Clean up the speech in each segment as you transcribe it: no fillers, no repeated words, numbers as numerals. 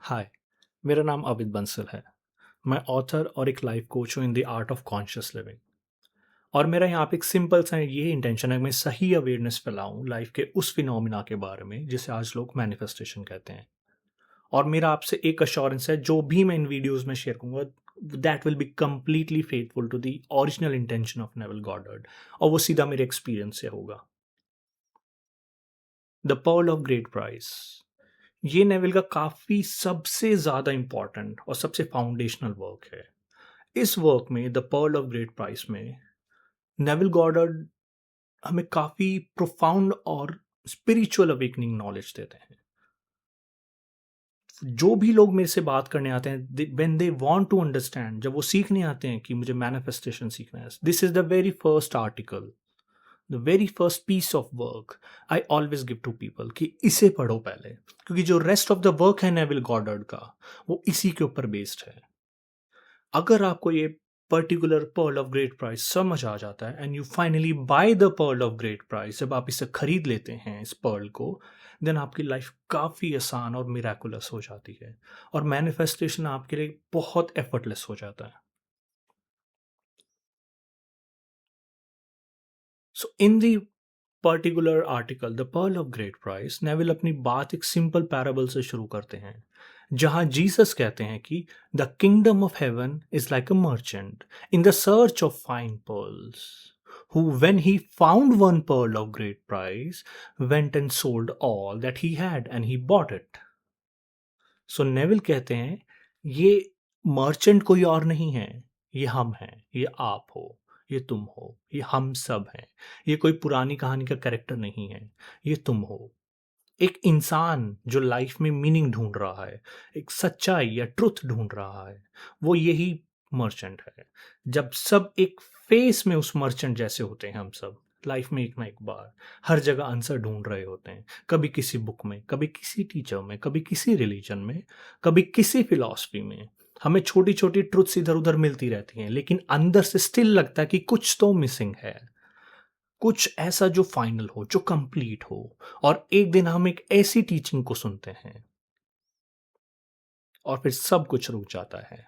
हाय, मेरा नाम अविद बंसल है। मैं ऑथर और एक लाइफ कोच हूँ in the art of conscious living. और मेरा यहाँ पे एक सिंपल सा ये इंटेंशन है, मैं सही अवेयरनेस फैलाऊँ लाइफ के उस फिनोमिना के बारे में जिसे आज लोग मैनिफेस्टेशन कहते हैं। और मेरा आपसे एक अश्योरेंस है, जो भी मैं इन वीडियोस में शेयर करूँगा that will be completely faithful to the original intention of Neville Goddard, और वो सीधा मेरे एक्सपीरियंस से होगा। The pearl of great price, ये नेविल का काफी सबसे ज्यादा इंपॉर्टेंट और सबसे फाउंडेशनल वर्क है। इस वर्क में the pearl of great price में नेविल गॉडर्ड हमें काफी प्रोफाउंड और स्पिरिचुअल अवेकनिंग नॉलेज देते हैं। जो भी लोग मेरे से बात करने आते हैं, when they want to understand, जब वो सीखने आते हैं कि मुझे मैनिफेस्टेशन सीखना है, this is the very first article, the very first piece of work I always give to people कि इसे पढ़ो पहले, क्योंकि जो रेस्ट ऑफ द वर्क है नेविल गॉडर्ड का, वो इसी के ऊपर बेस्ड है। अगर आपको ये particular Perl of great price समझ आ जाता है and you finally bye the pearl of great price, जब आप इसे खरीद लेते हैं इस पर्ल को, देन आपकी लाइफ काफ़ी आसान और मिराकुलस हो जाती है और मैनिफेस्टेशन आपके लिए बहुत एफर्टलेस हो जाता है। So in the particular article the pearl of great price, Neville अपनी बात एक सिंपल पैराबल से शुरू करते हैं, जहां जीसस कहते हैं कि the kingdom of heaven is like a merchant in the search of fine pearls, who when he found one pearl of great price went and sold all that he had and he bought it. So Neville कहते हैं ये merchant कोई और नहीं है, ये हम हैं, ये आप हो, ये तुम हो, ये हम सब हैं। ये कोई पुरानी कहानी का कैरेक्टर नहीं है, ये तुम हो। एक इंसान जो लाइफ में मीनिंग ढूंढ रहा है, एक सच्चाई या ट्रुथ ढूंढ रहा है, वो यही मर्चेंट है। जब सब एक फेस में उस मर्चेंट जैसे होते हैं, हम सब लाइफ में एक ना एक बार हर जगह आंसर ढूंढ रहे होते हैं, कभी किसी बुक में, कभी किसी टीचर में, कभी किसी रिलीजन में, कभी किसी फिलॉसफी में। हमें छोटी छोटी ट्रुथ्स इधर उधर मिलती रहती हैं, लेकिन अंदर से स्टिल लगता है कि कुछ तो मिसिंग है, कुछ ऐसा जो फाइनल हो, जो कंप्लीट हो। और एक दिन हम एक ऐसी टीचिंग को सुनते हैं और फिर सब कुछ रुक जाता है।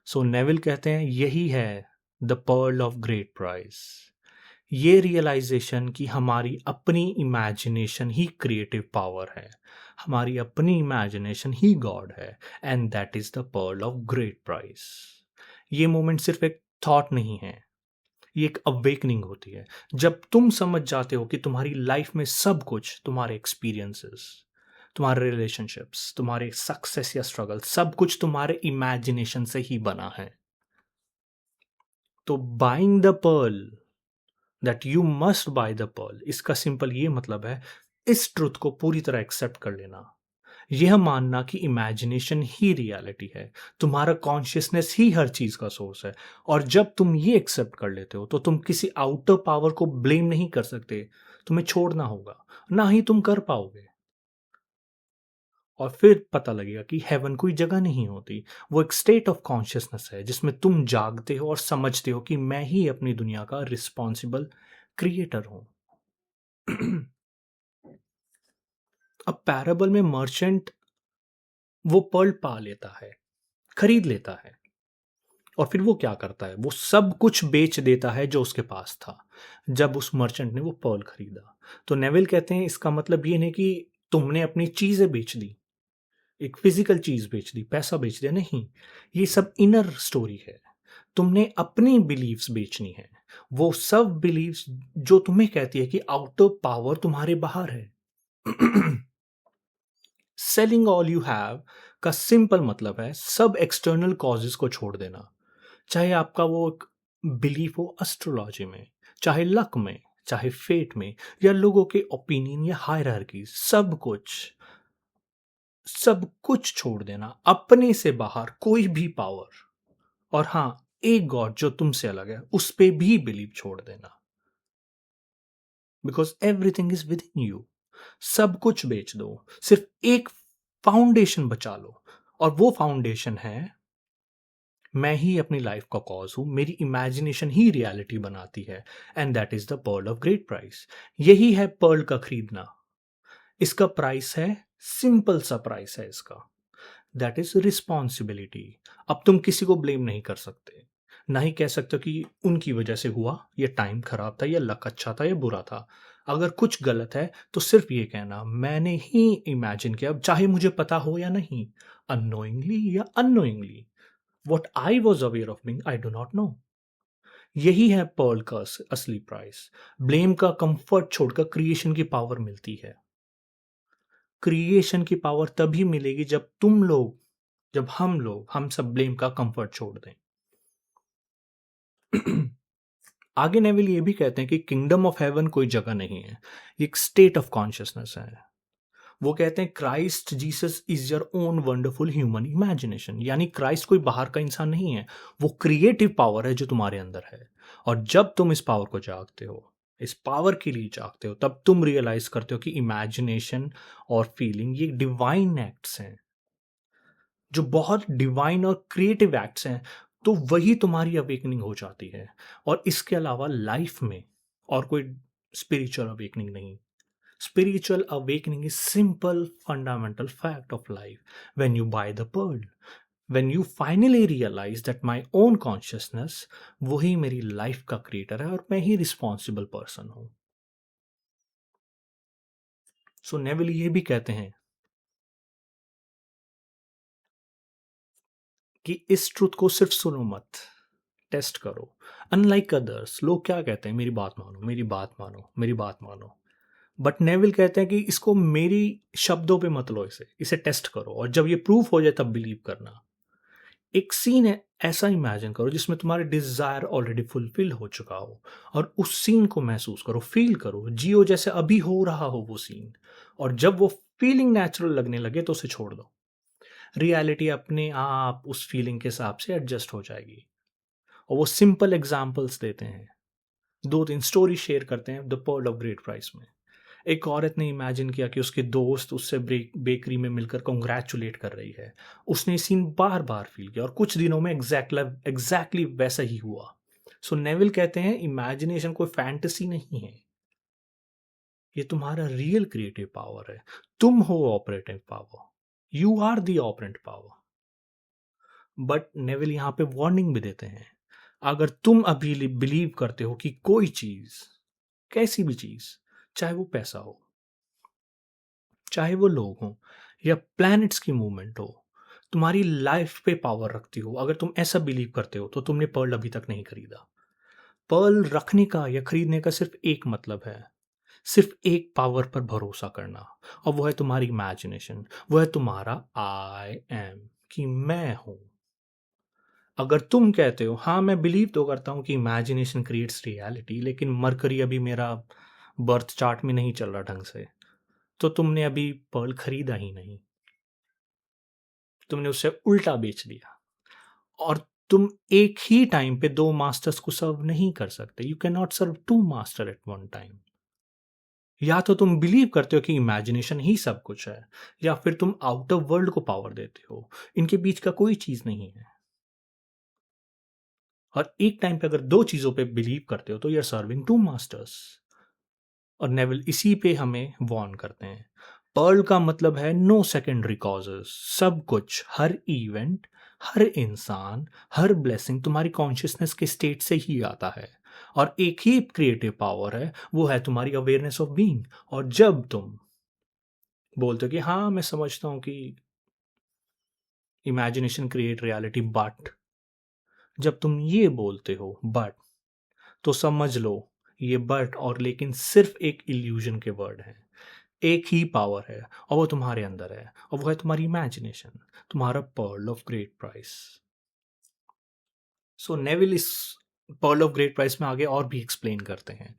सो नेविल कहते हैं यही है the pearl of great price, ये रियलाइजेशन कि हमारी अपनी इमेजिनेशन ही क्रिएटिव पावर है, हमारी अपनी इमेजिनेशन ही गॉड है, and that is the pearl of great price. ये मोमेंट सिर्फ एक थॉट नहीं है, ये एक अवेकनिंग होती है जब तुम समझ जाते हो कि तुम्हारी लाइफ में सब कुछ, तुम्हारे एक्सपीरियंसेस, तुम्हारे रिलेशनशिप्स, तुम्हारे सक्सेस या स्ट्रगल, सब कुछ तुम्हारे इमेजिनेशन से ही बना है। तो buying the pearl, that you must buy the pearl, इसका सिंपल ये मतलब है इस ट्रुथ को पूरी तरह एक्सेप्ट कर लेना, यह मानना कि इमेजिनेशन ही रियलिटी है, तुम्हारा कॉन्शियसनेस ही हर चीज का सोर्स है। और जब तुम ये एक्सेप्ट कर लेते हो तो तुम किसी आउटर पावर को ब्लेम नहीं कर सकते, तुम्हें छोड़ना होगा, ना ही तुम कर पाओगे। और फिर पता लगेगा कि हेवन कोई जगह नहीं होती, वो एक स्टेट ऑफ कॉन्शियसनेस है जिसमें तुम जागते हो और समझते हो कि मैं ही अपनी दुनिया का रिस्पॉन्सिबल क्रिएटर हूं। अब पैराबल में मर्चेंट वो पर्ल पा लेता है, खरीद लेता है, और फिर वो क्या करता है, वो सब कुछ बेच देता है जो उसके पास था जब उस मर्चेंट ने वो पर्ल खरीदा। तो नेविल कहते हैं इसका मतलब ये नहीं कि तुमने अपनी चीजें बेच दी, एक फिजिकल चीज बेच दी, पैसा बेच दिया, नहीं। ये सब इनर स्टोरी है, तुमने अपनी बिलीव्स बेचनी है, वो सब बिलीव्स जो तुम्हें कहती है कि आउटर पावर तुम्हारे बाहर है। सेलिंग ऑल यू हैव का सिंपल मतलब है सब एक्सटर्नल कॉजेस को छोड़ देना, चाहे आपका वो एक बिलीफ हो एस्ट्रोलॉजी में, चाहे लक में, चाहे फेट में, या लोगों के ओपिनियन या हायरार्की, सब कुछ छोड़ देना, अपने से बाहर कोई भी पावर, और हाँ, एक गॉड जो तुमसे अलग है उस पे भी बिलीव छोड़ देना, because everything is with in you. सब कुछ बेच दो, सिर्फ एक फाउंडेशन बचा लो, और वो फाउंडेशन है मैं ही अपनी लाइफ का कॉज हूं, मेरी इमेजिनेशन ही रियलिटी बनाती है, and that is the pearl of great price. यही है पर्ल का खरीदना। इसका प्राइस है सिंपल सा प्राइस है इसका, दैट इज रिस्पॉन्सिबिलिटी। अब तुम किसी को ब्लेम नहीं कर सकते, ना ही कह सकते हो कि उनकी वजह से हुआ, ये टाइम खराब था, या लक अच्छा था, या बुरा था। अगर कुछ गलत है तो सिर्फ ये कहना मैंने ही इमेजिन किया, अब चाहे मुझे पता हो या नहीं, अननोइंगली या unknowingly. What I was aware of being, I do not know. यही है पर्ल का असली प्राइस। ब्लेम का कंफर्ट छोड़कर क्रिएशन की पावर मिलती है। क्रिएशन की पावर तभी मिलेगी जब तुम लोग, जब हम लोग, हम सब ब्लेम का कंफर्ट छोड़ दें। आगे नेविल ये भी कहते हैं कि किंगडम ऑफ हेवन कोई जगह नहीं है, ये एक स्टेट ऑफ कॉन्शियसनेस है। वो कहते हैं Christ Jesus is your own wonderful human imagination, यानी क्राइस्ट कोई बाहर का इंसान नहीं है, वो क्रिएटिव पावर है जो तुम्हारे अंदर है। और जब तुम इस पावर को जागते हो, इस पावर के लिए जागते हो, तब तुम रियलाइज करते हो कि इमेजिनेशन और फीलिंग ये डिवाइन एक्ट्स हैं, जो बहुत डिवाइन और क्रिएटिव एक्ट्स हैं। तो वही तुम्हारी अवेकनिंग हो जाती है। और इसके अलावा लाइफ में और कोई स्पिरिचुअल अवेकनिंग नहीं। Spiritual awakening is simple fundamental fact of life. When you buy the pearl, when you finally realize that my own consciousness वही मेरी लाइफ का क्रिएटर है और मैं ही रिस्पॉन्सिबल पर्सन हूं। सो नेविल ये भी कहते हैं कि इस ट्रुथ को सिर्फ सुनो मत, टेस्ट करो। अनलाइक अदर्स, लोग क्या कहते हैं, मेरी बात मानो, मेरी बात मानो, मेरी बात मानो। बट नेविल कहते हैं कि इसको मेरी शब्दों पे मत लो, इसे टेस्ट करो, और जब ये प्रूफ हो जाए तब बिलीव करना। एक सीन है, ऐसा इमेजिन करो जिसमें तुम्हारे डिजायर ऑलरेडी फुलफिल हो चुका हो, और उस सीन को महसूस करो, फील करो, जियो जैसे अभी हो रहा हो वो सीन। और जब वो फीलिंग नेचुरल लगने लगे तो उसे छोड़ दो। रियलिटी अपने आप उस फीलिंग के हिसाब से एडजस्ट हो जाएगी। और वो सिंपल एग्जाम्पल्स देते हैं, 2-3 स्टोरी शेयर करते हैं the pearl of great price में। एक औरत ने इमेजिन किया कि उसके दोस्त उससे बेकरी में मिलकर कॉन्ग्रेचुलेट कर रही है। उसने सीन बार बार फील किया और कुछ दिनों में एग्जैक्टली वैसा ही हुआ। सो नेविल कहते हैं इमेजिनेशन कोई फैंटेसी नहीं है, ये तुम्हारा रियल क्रिएटिव पावर है। तुम हो operative power, you are the operant power. But Neville यहां पे वार्निंग भी देते हैं, अगर तुम अभी बिलीव करते हो कि कोई चीज, कैसी भी चीज, चाहे वो पैसा हो, चाहे वो लोग हों, या प्लैनेट्स की मूवमेंट हो, तुम्हारी लाइफ पे पावर रखती हो, अगर तुम ऐसा बिलीव करते हो तो तुमने पर्ल अभी तक नहीं खरीदा। पर्ल रखने का या खरीदने का सिर्फ एक मतलब है, सिर्फ एक पावर पर भरोसा करना, और वो है तुम्हारी इमेजिनेशन, वो है तुम्हारा आई एम, कि मैं हूं। अगर तुम कहते हो हाँ मैं बिलीव तो करता हूं कि इमेजिनेशन क्रिएट्स रियलिटी, लेकिन मरकरी अभी मेरा बर्थ चार्ट में नहीं चल रहा ढंग से, तो तुमने अभी पर्ल खरीदा ही नहीं, तुमने उसे उल्टा बेच दिया। और तुम एक ही टाइम पे 2 मास्टर्स को सर्व नहीं कर सकते, you can not serve 2 master at one time. या तो तुम बिलीव करते हो कि इमेजिनेशन ही सब कुछ है, या फिर तुम आउटर वर्ल्ड को पावर देते हो, इनके बीच का कोई चीज नहीं है। और एक टाइम पे अगर 2 चीजों पे बिलीव करते हो तो यू आर सर्विंग 2 मास्टर्स। और नेविल इसी पे हमें वॉर्न करते हैं, पर्ल का मतलब है नो सेकेंडरी कॉजेस, सब कुछ, हर इवेंट, हर इंसान, हर ब्लेसिंग तुम्हारी कॉन्शियसनेस के स्टेट से ही आता है। और एक ही क्रिएटिव पावर है, वो है तुम्हारी अवेयरनेस ऑफ बीइंग। और जब तुम बोलते हो कि हाँ मैं समझता हूं कि इमेजिनेशन क्रिएट रियलिटी, बट जब तुम ये बोलते हो बट, तो समझ लो ये बट और लेकिन सिर्फ एक इल्यूजन के वर्ड हैं। एक ही पावर है और वो तुम्हारे अंदर है, और वो है तुम्हारी इमेजिनेशन, तुम्हारा Perl of great price. So Neville इस पर्ल ऑफ ग्रेट प्राइस में आगे और भी एक्सप्लेन करते हैं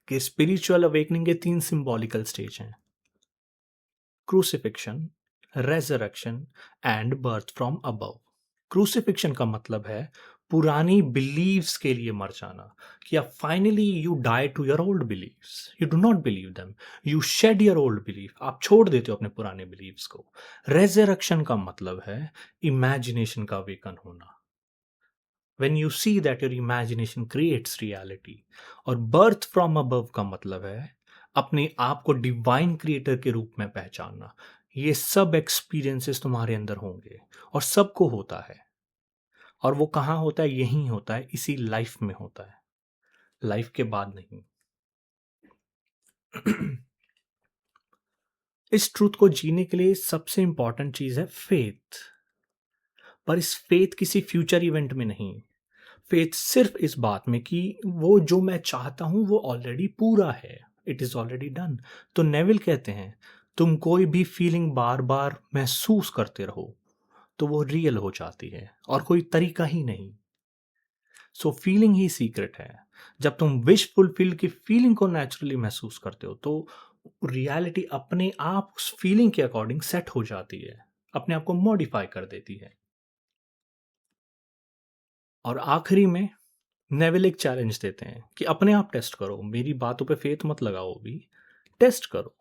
कि स्पिरिचुअल अवेकनिंग के 3 सिंबॉलिकल स्टेज हैं, crucifixion, resurrection and birth from above. Crucifixion का मतलब है पुरानी बिलीव्स के लिए मर जाना, कि अब finally you die to your old believes, you do not believe them, you shed your old belief, आप छोड़ देते हो अपने पुराने बिलीव्स को। रेजरेक्शन का मतलब है इमेजिनेशन का अवेकन होना, when you see that your imagination creates reality। और बर्थ फ्रॉम अबव का मतलब है अपने आप को डिवाइन क्रिएटर के रूप में पहचानना, ये सब एक्सपीरियंसेस तुम्हारे अंदर होंगे और सबको होता है। और वो कहाँ होता है? यहीं होता है, इसी लाइफ में होता है, लाइफ के बाद नहीं। इस ट्रूथ को जीने के लिए सबसे इंपॉर्टेंट चीज है फेथ। पर इस फेथ किसी फ्यूचर इवेंट में नहीं, फेथ सिर्फ इस बात में कि वो जो मैं चाहता हूं वो ऑलरेडी पूरा है, इट इज ऑलरेडी डन। तो नेविल कहते हैं तुम कोई भी फीलिंग बार बार महसूस करते रहो तो वो रियल हो जाती है और कोई तरीका ही नहीं। सो फीलिंग ही सीक्रेट है। जब तुम विश फुलफिल की फीलिंग को नेचुरली महसूस करते हो तो रियलिटी अपने आप उस फीलिंग के अकॉर्डिंग सेट हो जाती है, अपने आप को मॉडिफाई कर देती है। और आखिरी में नेविल एक चैलेंज देते हैं कि अपने आप टेस्ट करो, मेरी बातों पे फेथ मत लगाओ, भी टेस्ट करो।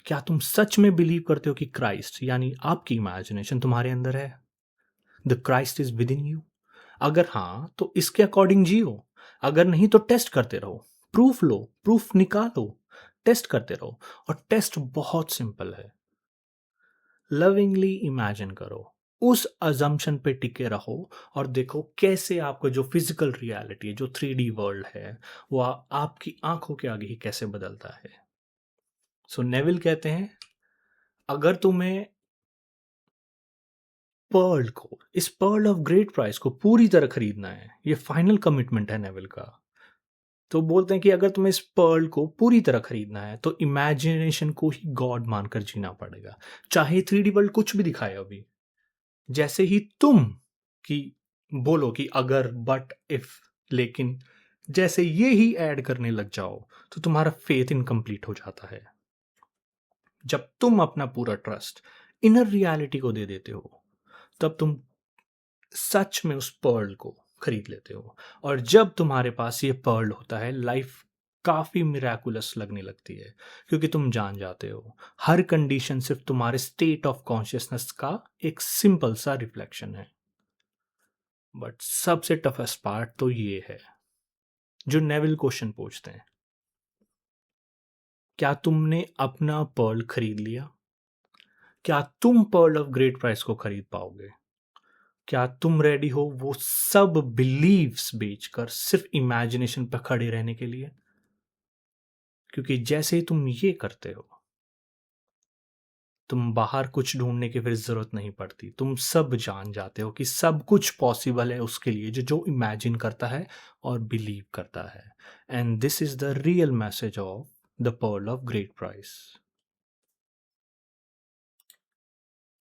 क्या तुम सच में बिलीव करते हो कि क्राइस्ट यानी आपकी इमेजिनेशन तुम्हारे अंदर है? The Christ is with in you. अगर हाँ तो इसके अकॉर्डिंग जियो, अगर नहीं तो टेस्ट करते रहो, प्रूफ लो, प्रूफ निकालो, टेस्ट करते रहो। और टेस्ट बहुत सिंपल है, लविंगली इमेजिन करो, उस अजम्पशन पे टिके रहो और देखो कैसे आपका जो फिजिकल रियलिटी है, जो 3D वर्ल्ड है, वो आपकी आंखों के आगे ही कैसे बदलता है। सो नेविल कहते हैं अगर तुम्हें पर्ल को, इस पर्ल ऑफ ग्रेट प्राइस को पूरी तरह खरीदना है, ये फाइनल कमिटमेंट है नेविल का। तो बोलते हैं कि अगर तुम्हें इस पर्ल को पूरी तरह खरीदना है तो इमेजिनेशन को ही गॉड मानकर जीना पड़ेगा, चाहे 3D वर्ल्ड कुछ भी दिखाए अभी। जैसे ही तुम कि बोलो कि अगर, बट, इफ, लेकिन, जैसे ये ही ऐड करने लग जाओ तो तुम्हारा फेथ इनकम्प्लीट हो जाता है। जब तुम अपना पूरा ट्रस्ट इनर रियलिटी को दे देते हो तब तुम सच में उस पर्ल को खरीद लेते हो। और जब तुम्हारे पास ये पर्ल होता है लाइफ काफी मिराकुलस लगने लगती है, क्योंकि तुम जान जाते हो हर कंडीशन सिर्फ तुम्हारे स्टेट ऑफ कॉन्शियसनेस का एक सिंपल सा रिफ्लेक्शन है। बट सबसे टफेस्ट पार्ट तो ये है जो नेविल क्वेश्चन पूछते हैं, क्या तुमने अपना पर्ल खरीद लिया? क्या तुम पर्ल ऑफ ग्रेट प्राइस को खरीद पाओगे? क्या तुम रेडी हो वो सब बिलीव्स बेचकर सिर्फ इमेजिनेशन पर खड़े रहने के लिए? क्योंकि जैसे ही तुम ये करते हो तुम बाहर कुछ ढूंढने की फिर जरूरत नहीं पड़ती, तुम सब जान जाते हो कि सब कुछ पॉसिबल है उसके लिए जो इमेजिन करता है और बिलीव करता है। And this is the real message of the pearl of great price.